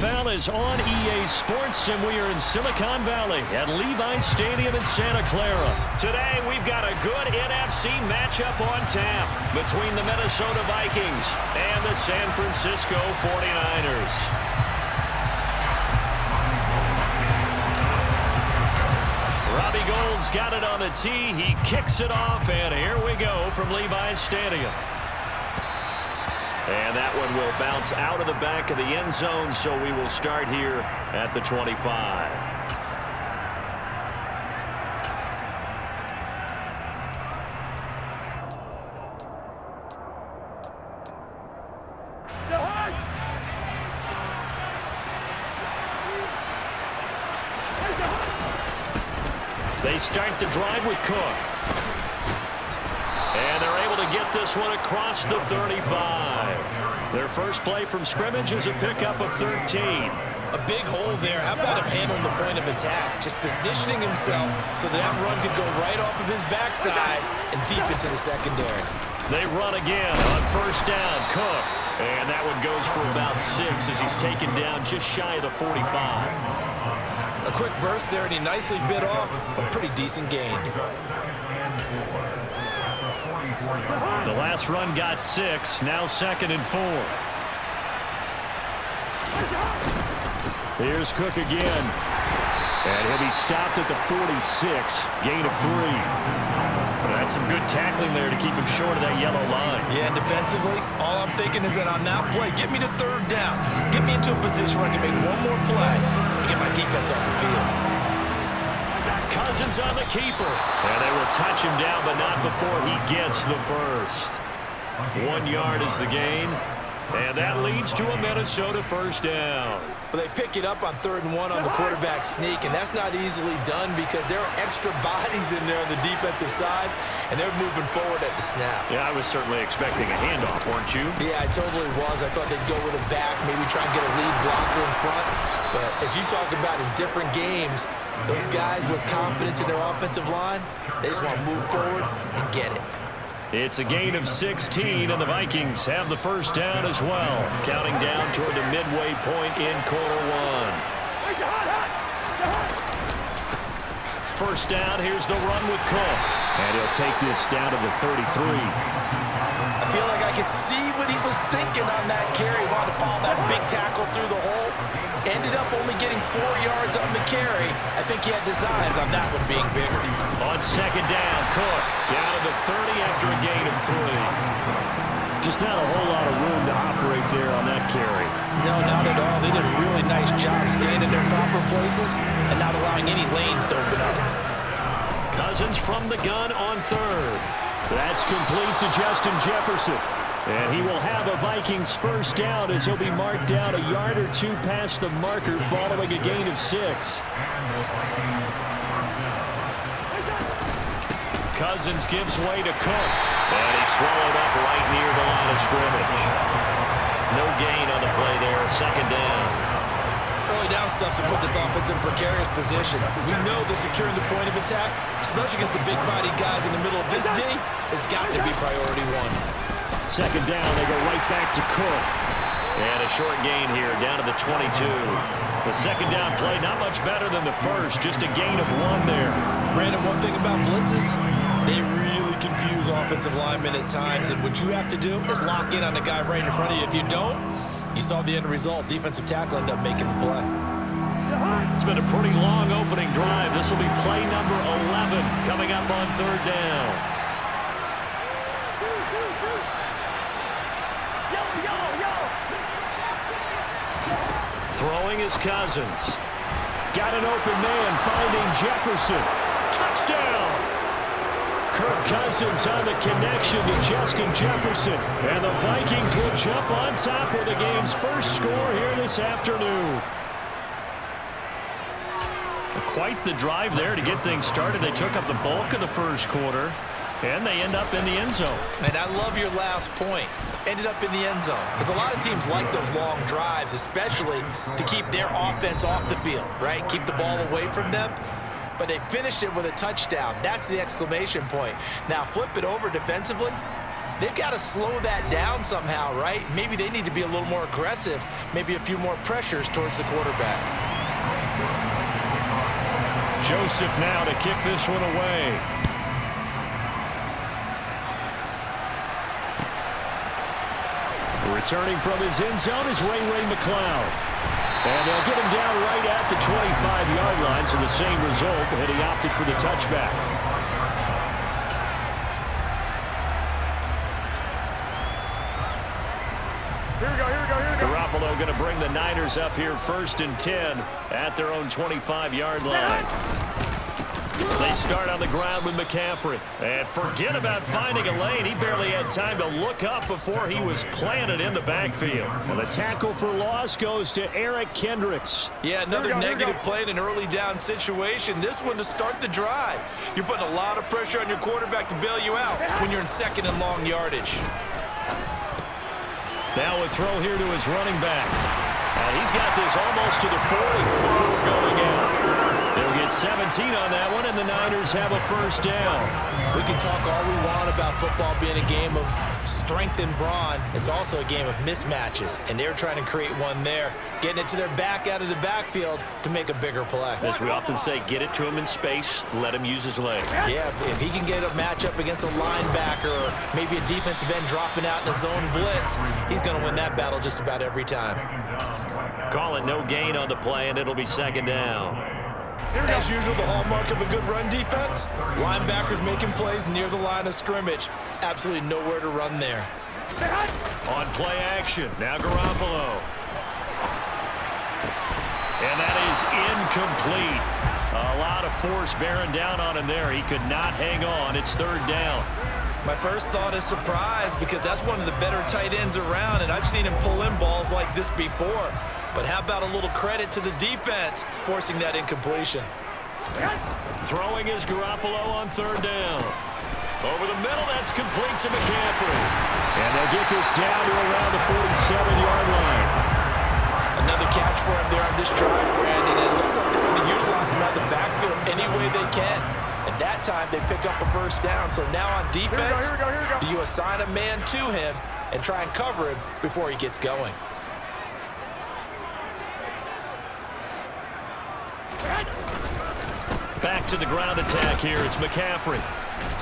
NFL is on EA Sports, and we are in Silicon Valley at Levi's Stadium in Santa Clara. Today, we've got a good NFC matchup on tap between the Minnesota Vikings and the San Francisco 49ers. Robbie Gould's got it on the tee. He kicks it off, and here we go from Levi's Stadium. And that one will bounce out of the back of the end zone, so we will start here at the 25. They start the drive with Cook. And they're able to get this one across the 35. Their first play from scrimmage is a pickup of 13. A big hole there. How about him handling the point of attack? Just positioning himself so that run could go right off of his backside and deep into the secondary. They run again on first down. Cook. And that one goes for about 6 as he's taken down just shy of the 45. A quick burst there, and he nicely bit off a pretty decent gain. The last run got 6, now 2nd and 4. Here's Cook again. And he'll be stopped at the 46, gain of 3. That's some good tackling there to keep him short of that yellow line. Yeah, and defensively, all I'm thinking is that on that play, get me to 3rd down. Get me into a position where I can make one more play and get my defense off the field. Cousins on the keeper. And they will touch him down, but not before he gets the first. 1 yard is the gain. And that leads to a Minnesota first down. Well, they pick it up on 3rd and 1 on the quarterback sneak, and that's not easily done because there are extra bodies in there on the defensive side, and they're moving forward at the snap. Yeah, I was certainly expecting a handoff, weren't you? Yeah, I totally was. I thought they'd go with a back, maybe try and get a lead blocker in front. But as you talk about in different games, those guys with confidence in their offensive line, they just want to move forward and get it. It's a gain of 16, and the Vikings have the first down as well, counting down toward the midway point in quarter 1. First down, here's the run with Cook. And he'll take this down to the 33. I feel like I could see what he was thinking on that carry. Wanted to follow that big tackle through the hole. Ended up only getting 4 yards on the carry. I think he had designs on that one being bigger. On second down, Cook down to the 30 after a gain of 3. Just not a whole lot of room to operate there on that carry. No, not at all. They did a really nice job staying in their proper places and not allowing any lanes to open up. Cousins from the gun on 3rd. That's complete to Justin Jefferson. And he will have a Vikings first down as he'll be marked down a yard or 2 past the marker following a gain of 6. Cousins gives way to Cook. And he's swallowed up right near the line of scrimmage. No gain on the play there, second down. Early down stuff to put this offense in a precarious position. We know that securing the point of attack, especially against the big-bodied guys in the middle of this D, has got to be priority 1. Second down, they go right back to Cook. And a short gain here, down to the 22. The second down play, not much better than the first, just a gain of 1 there. Brandon, one thing about blitzes, they really confuse offensive linemen at times, and what you have to do is lock in on the guy right in front of you. If you don't, you saw the end result. Defensive tackle ended up making the play. It's been a pretty long opening drive. This will be play number 11 coming up on 3rd down. Throwing is Cousins. Got an open man, finding Jefferson. Touchdown! Kirk Cousins on the connection to Justin Jefferson. And the Vikings will jump on top of the game's first score here this afternoon. Quite the drive there to get things started. They took up the bulk of the first quarter. And they end up in the end zone. And I love your last point. Ended up in the end zone. Because a lot of teams like those long drives, especially to keep their offense off the field, right? Keep the ball away from them. But they finished it with a touchdown. That's the exclamation point. Now flip it over defensively. they've got to slow that down somehow, right? Maybe they need to be a little more aggressive, maybe a few more pressures towards the quarterback. Joseph now to kick this one away. Returning from his end zone is Ray McCloud. And they'll get him down right at the 25-yard line, so the same result, and he opted for the touchback. Here we go. Garoppolo going to bring the Niners up here 1st and 10 at their own 25-yard line. They start on the ground with McCaffrey. And forget about finding a lane. He barely had time to look up before he was planted in the backfield. And the tackle for loss goes to Eric Kendricks. Yeah, another negative play in an early down situation. This one to start the drive. You're putting a lot of pressure on your quarterback to bail you out when you're in 2nd and long yardage. Now a throw here to his running back. He's got this almost to the 40 before going out. They'll get 17 on that one, and the Niners have a 1st down. We can talk all we want about football being a game of strength and brawn. It's also a game of mismatches, and they're trying to create one there, getting it to their back out of the backfield to make a bigger play. As we often say, get it to him in space, let him use his leg. Yeah, if he can get a matchup against a linebacker or maybe a defensive end dropping out in a zone blitz, he's going to win that battle just about every time. Call it no gain on the play, and it'll be 2nd down. As usual, the hallmark of a good run defense, linebackers making plays near the line of scrimmage. Absolutely nowhere to run there. On play action, now Garoppolo. And that is incomplete. A lot of force bearing down on him there. He could not hang on. It's 3rd down. My first thought is surprise because that's one of the better tight ends around, and I've seen him pull in balls like this before. But how about a little credit to the defense forcing that incompletion? Throwing is Garoppolo on 3rd down. Over the middle, that's complete to McCaffrey. And they'll get this down to around the 47-yard line. Another catch for him there on this drive, Brandon. And it looks like they're going to utilize him out of the backfield any way they can. And that time, they pick up a 1st down. So now on defense, here we go. do you assign a man to him and try and cover him before he gets going? Back to the ground attack here. It's McCaffrey.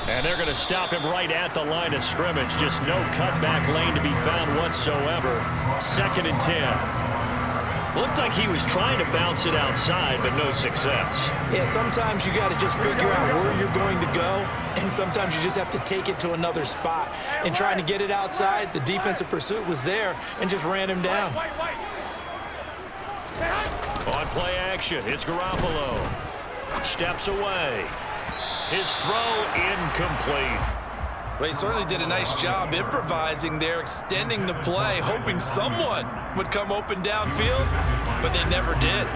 And they're going to stop him right at the line of scrimmage. Just no cutback lane to be found whatsoever. 2nd and 10. Looked like he was trying to bounce it outside, but no success. Yeah, sometimes you got to just figure out where you're going to go, and sometimes you just have to take it to another spot. And trying to get it outside, the defensive pursuit was there and just ran him down. On play action, it's Garoppolo. Steps away. His throw incomplete. Well, he certainly did a nice job improvising there, extending the play, hoping someone would come open downfield, but they never did.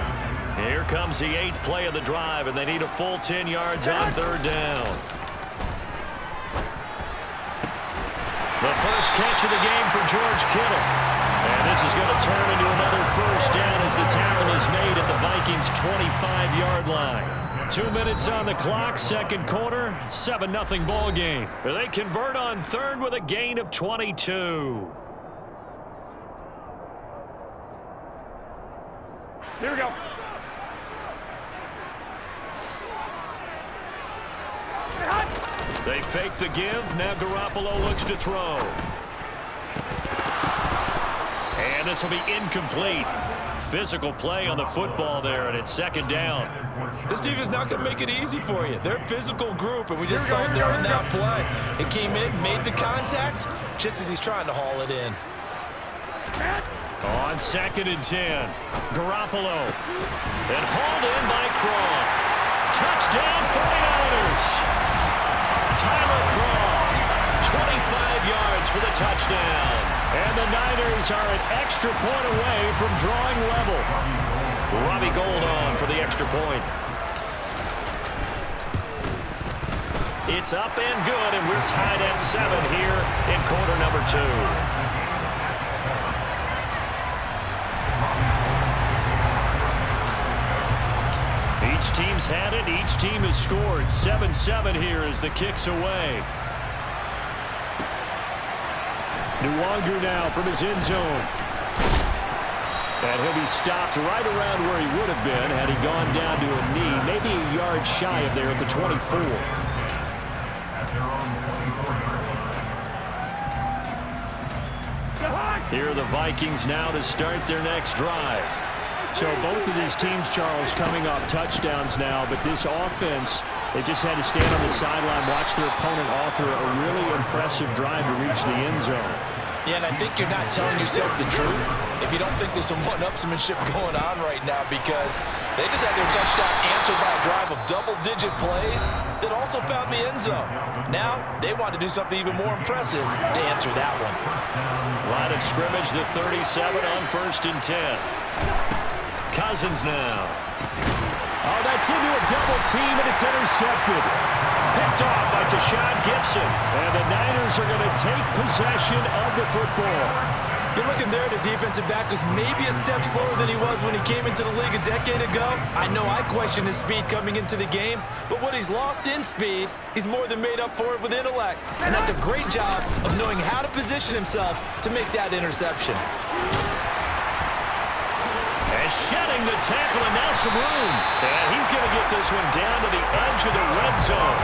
Here comes the 8th play of the drive, and they need a full 10 yards on 3rd down. The first catch of the game for George Kittle. And this is going to turn into another 1st down as the tackle is made at the Vikings' 25-yard line. 2 minutes on the clock, 2nd quarter, 7-0 ball game. They convert on 3rd with a gain of 22. Here we go. They fake the give. Now Garoppolo looks to throw. And this will be incomplete. Physical play on the football there, and it's 2nd down. This defense is not going to make it easy for you. They're a physical group, and we just saw it there on that play. It came in, made the contact, just as he's trying to haul it in. On 2nd and 10, Garoppolo. And hauled in by Croft. Touchdown 49ers. Tyler Croft, 25 yards for the touchdown. And the Niners are an extra point away from drawing level. Robbie Gould on for the extra point. It's up and good, and we're tied at 7 here in quarter number 2. Each team's had it. Each team has scored. 7-7 here as the kick's away. Nwangu now from his end zone. And he'll be stopped right around where he would have been had he gone down to a knee, maybe a yard shy of there at the 24. Here are the Vikings now to start their next drive. So both of these teams, Charles, coming off touchdowns now, but this offense, they just had to stand on the sideline, watch their opponent author a really impressive drive to reach the end zone. Yeah, and I think you're not telling yourself the truth if you don't think there's some one-upsmanship going on right now, because they just had their touchdown answered by a drive of double-digit plays that also found the end zone. Now, they want to do something even more impressive to answer that one. Line of scrimmage, the 37 on 1st and 10. Cousins now. Oh, that's into a double team, and it's intercepted. Picked off by Tashaun Gibson. And the Niners are going to take possession of the football. You're looking there, the defensive back was maybe a step slower than he was when he came into the league a decade ago. I know I questioned his speed coming into the game, but what he's lost in speed, he's more than made up for it with intellect. And that's a great job of knowing how to position himself to make that interception. And shedding the tackle, and now some room. And he's going to get this one down to the edge of the red zone.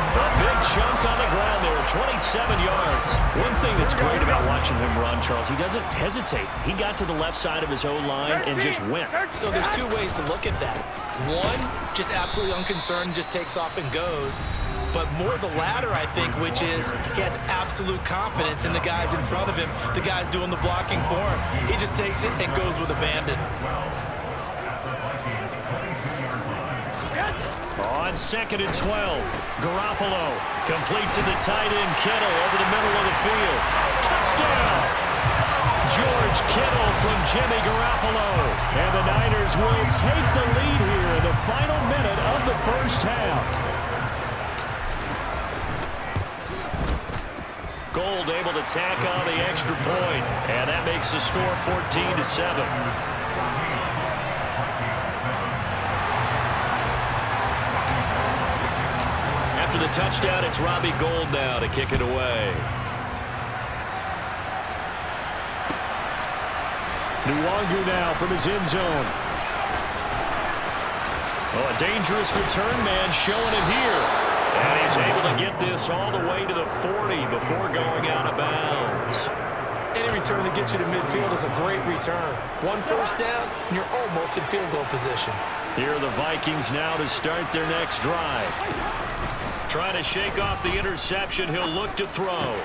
A big chunk on the ground there, 27 yards. One thing that's great about watching him run, Charles, he doesn't hesitate. He got to the left side of his O-line and just went. So there's two ways to look at that. One, just absolutely unconcerned, just takes off and goes. But more the latter, I think, which is he has absolute confidence in the guys in front of him, the guys doing the blocking for him. He just takes it and goes with abandon. On 2nd and 12, Garoppolo complete to the tight end, Kittle, over the middle of the field. Touchdown! George Kittle from Jimmy Garoppolo. And the Niners will take the lead here in the final minute of the first half. Gold able to tack on the extra point, and that makes the score 14-7. After the touchdown, it's Robbie Gould now to kick it away. Nwangu now from his end zone. Oh, a dangerous return man showing it here. And he's able to get this all the way to the 40 before going out of bounds. Any return that gets you to midfield is a great return. One first down, and you're almost in field goal position. Here are the Vikings now to start their next drive. Trying to shake off the interception, he'll look to throw.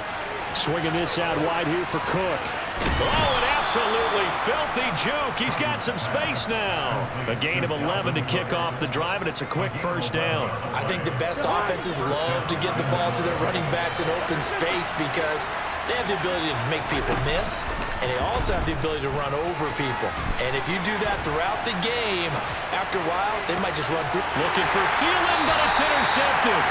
Swinging this out wide here for Cook. Oh, an absolutely filthy juke. He's got some space now. A gain of 11 to kick off the drive, and it's a quick first down. I think the best offenses love to get the ball to their running backs in open space because they have the ability to make people miss, and they also have the ability to run over people. And if you do that throughout the game, after a while, they might just run through. Looking for Thielen, but it's intercepted.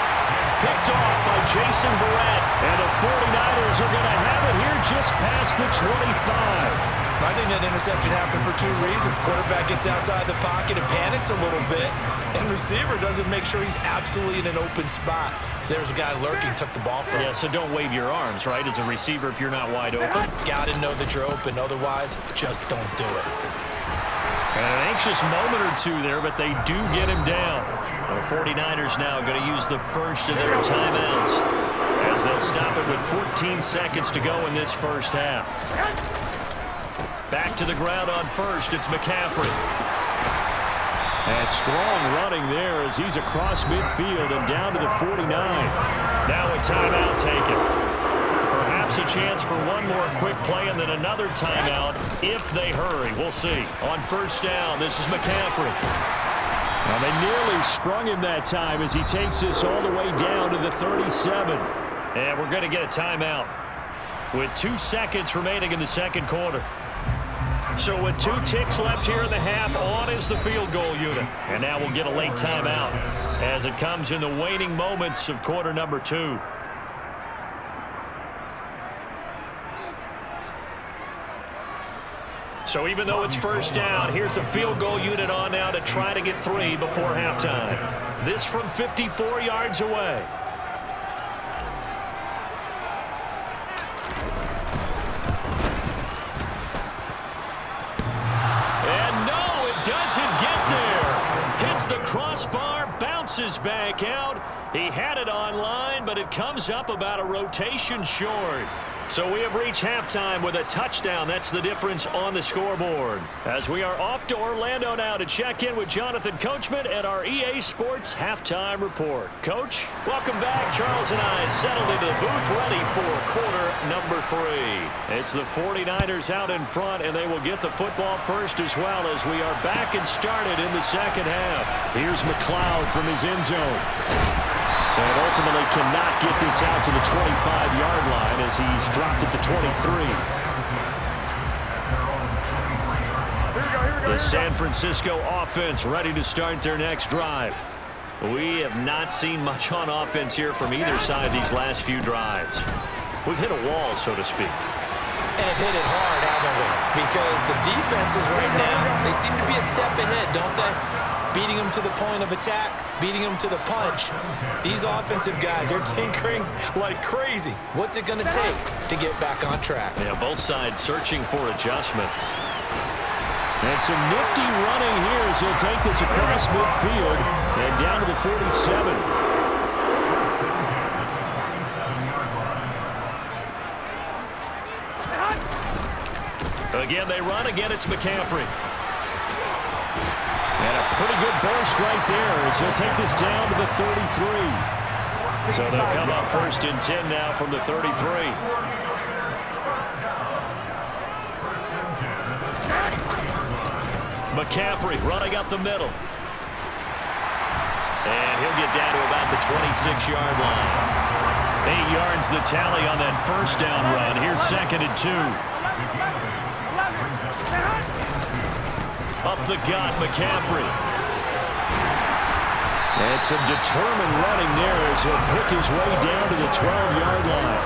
Picked off by Jason Verrett. And the 49ers are going to have it here just past the 25. I think that interception happened for two reasons. Quarterback gets outside the pocket and panics a little bit, and receiver doesn't make sure he's absolutely in an open spot. So there's a guy lurking, took the ball from him. Yeah, so don't wave your arms, right, as a receiver if you're not wide open. Got to know that you're open. Otherwise, just don't do it. And an anxious moment or two there, but they do get him down. The 49ers now going to use the first of their timeouts as they'll stop it with 14 seconds to go in this first half. Back to the ground on first, it's McCaffrey. And strong running there as he's across midfield and down to the 49. Now a timeout taken. Perhaps a chance for one more quick play and then another timeout if they hurry. We'll see. On first down, this is McCaffrey. Well, they nearly sprung him that time as he takes this all the way down to the 37. And we're going to get a timeout with 2 seconds remaining in the second quarter. So with 2 ticks left here in the half, on is the field goal unit. And now we'll get a late timeout as it comes in the waning moments of quarter number 2. So even though it's first down, here's the field goal unit on now to try to get 3 before halftime. This from 54 yards away. hits the crossbar, bounces back out. He had it online, but it comes up about a rotation short. So we have reached halftime with a touchdown. That's the difference on the scoreboard. As we are off to Orlando now to check in with Jonathan Coachman at our EA Sports Halftime Report. Coach, welcome back. Charles and I settled into the booth ready for quarter number 3. It's the 49ers out in front, and they will get the football first as well as we are back and started in the second half. Here's McLeod from his end zone. And ultimately cannot get this out to the 25-yard line as he's dropped at the 23. The San Francisco offense ready to start their next drive. We have not seen much on offense here from either side these last few drives. We've hit a wall, so to speak. And it hit it hard, haven't we? Because the defenses right now, they seem to be a step ahead, don't they? Beating them to the point of attack, beating them to the punch. These offensive guys are tinkering like crazy. What's it going to take to get back on track? Yeah, both sides searching for adjustments. And some nifty running here as he'll take this across midfield and down to the 47. Again, they run. Again, it's McCaffrey. And a pretty good burst right there as he'll take this down to the 33. So they'll come up first and 10 now from the 33. McCaffrey running up the middle. And he'll get down to about the 26-yard line. 8 yards the tally on that first down run. Here's 2nd and 2. Up the gut, McCaffrey. And some determined running there as he'll pick his way down to the 12-yard line.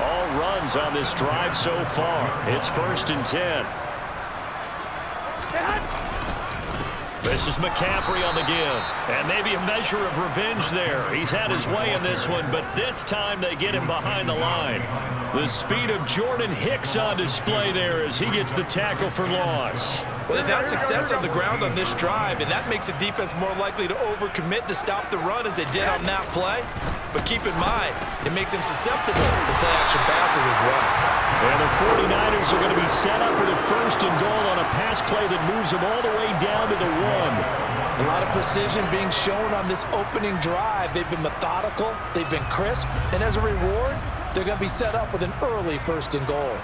All runs on this drive so far. It's 1st and 10. This is McCaffrey on the give. And maybe a measure of revenge there. He's had his way in this one, but this time they get him behind the line. The speed of Jordan Hicks on display there as he gets the tackle for loss. Well, they've had success on the ground on this drive, and that makes a defense more likely to overcommit to stop the run as they did on that play. But keep in mind, it makes them susceptible to play-action passes as well. And the 49ers are going to be set up with a 1st and goal on a pass play that moves them all the way down to the 1. A lot of precision being shown on this opening drive. They've been methodical, they've been crisp, and as a reward, they're going to be set up with an early 1st and goal.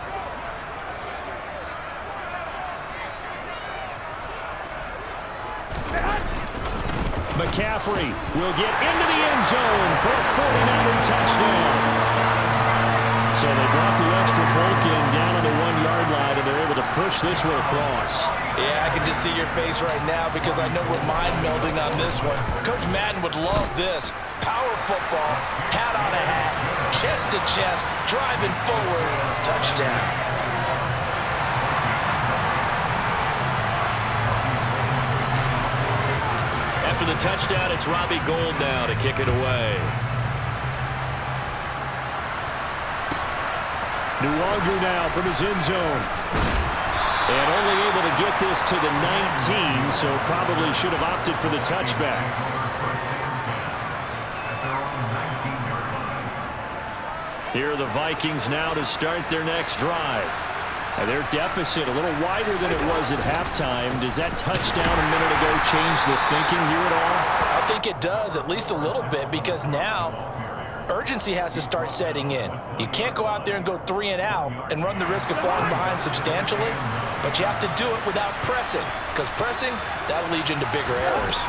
McCaffrey will get into the end zone for a 49er touchdown. So they brought the extra bulk in down on the 1-yard line, and they're able to push this one across. Yeah, I can just see your face right now because I know we're mind-melding on this one. Coach Madden would love this. Power football, hat on a hat, chest to chest, driving forward, touchdown. After the touchdown, it's Robbie Gould now to kick it away. Nwangu now from his end zone. And only able to get this to the 19, so probably should have opted for the touchback. Here are the Vikings now to start their next drive. And their deficit a little wider than it was at halftime. Does that touchdown a minute ago change the thinking here at all? I think it does, at least a little bit, because now urgency has to start setting in. You can't go out there and go 3 and out and run the risk of falling behind substantially, but you have to do it without pressing, because pressing, that'll lead you into bigger errors.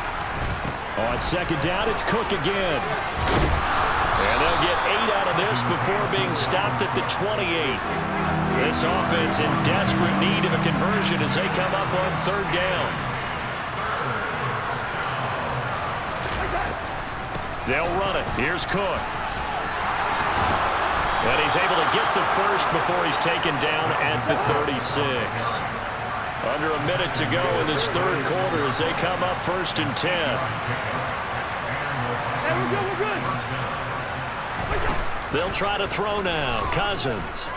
On 2nd down, it's Cook again. And they'll get 8 out of this before being stopped at the 28. This offense in desperate need of a conversion as they come up on 3rd down. They'll run it. Here's Cook. And he's able to get the first before he's taken down at the 36. Under a minute to go in this 3rd quarter as they come up 1st and 10. We're good. They'll try to throw now. Cousins.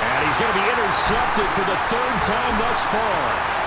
And he's going to be intercepted for the 3rd time thus far.